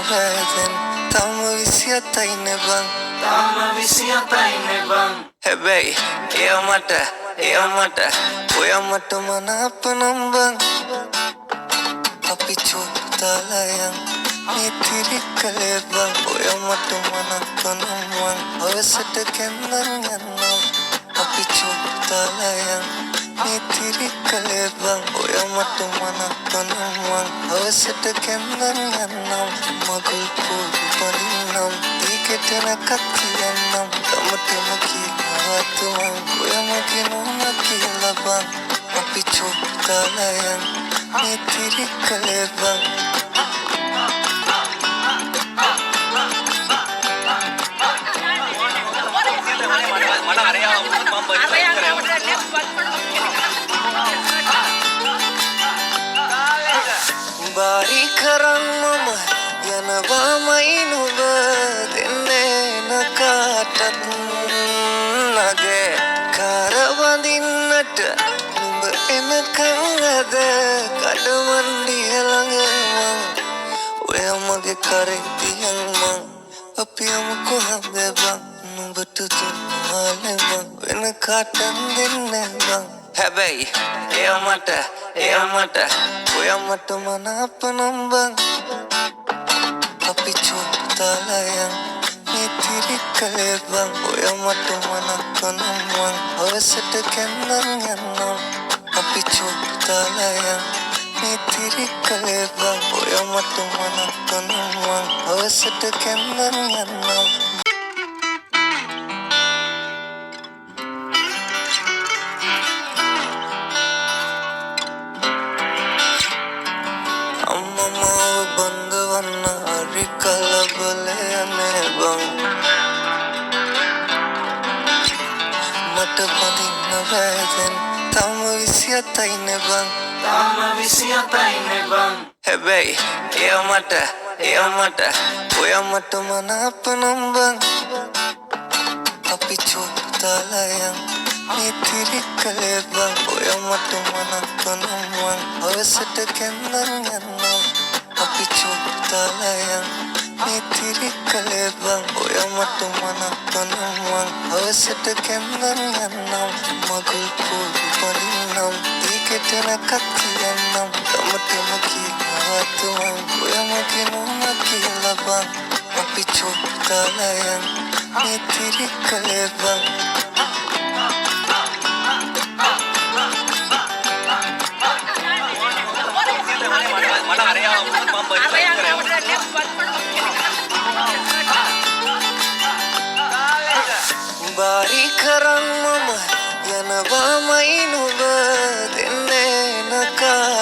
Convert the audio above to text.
වැදෙන් තම විසියතයිනේ බං හැබැයි එය මට ඔය මට මනාප නම් බං අපි චුට්ටලයන් මේ තිරිකලේ බං ඔය මට මනාප නම් බං අවසට කැන්දන් යන්නම් අපි චුට්ටලයන් මේ තිරිකලේ බං ඔය මට මනාප නම් බං අවසට කැන්දන් යන්නම් මගුල් පොඩි පලින්නම් ඒකටන කතියන්නම් තමටම කියවතුමන් ඔය මගේ නෝන කියලා බං අපි චුට්ටලයන් මේ තිරිකලේ බං බාරි කරන් මම යනවාමයි නුඹ දෙන්නේ නකාටත් නගේ කරවඳින්නට නුඹ එනකන් අද කඩමණ්ඩිය ළඟ මං ඔය මගේ කරේ තියන් මං අපි යමු කොහොමද බං නුඹට තුමාලේ බං වෙන කාටත් දෙන්නේ බං හැබැයි එය මට ඔය මට මනාප නම් බං අපි චුට්ටලයන් මේ තිරිකලේ බං ඔය මට මනාප නම් බං අවසට කැන්දන් යන්නම් අපි චුට්ටලයන් මේ තිරිකලේ බං ඔය මට මනාප නම් බං අවසට කැන්දන් යන්නම් බඳවන්න හරි කලබලයනේ බං මට බඳින්න වැදෙන් තම විසියතයිනේ බං හැබැයි එය මට ඔය මට මනාප නම් බං අපි චුට්ටලයන් මේ තිරිකලේ බං ඔය මට මනාප නම් බං අවසට කැන්දන් යන්නම් අපි චුට්ටලයන් මේ තිරිකලේ බං ඔය මට මනාප නම් බං අවසට කැන්දන් යන්නම් මගුල් පොඩි පලින්නම් ඒකටන කතියන්නම් තමටම කියවතුමන් ඔය මගේ නෝන කියලා බං අපි චුට්ටලයන් මේ තිරිකලේ බං බාරි කරන් මම යනවාමයි නුඹ දෙන්නේ නකා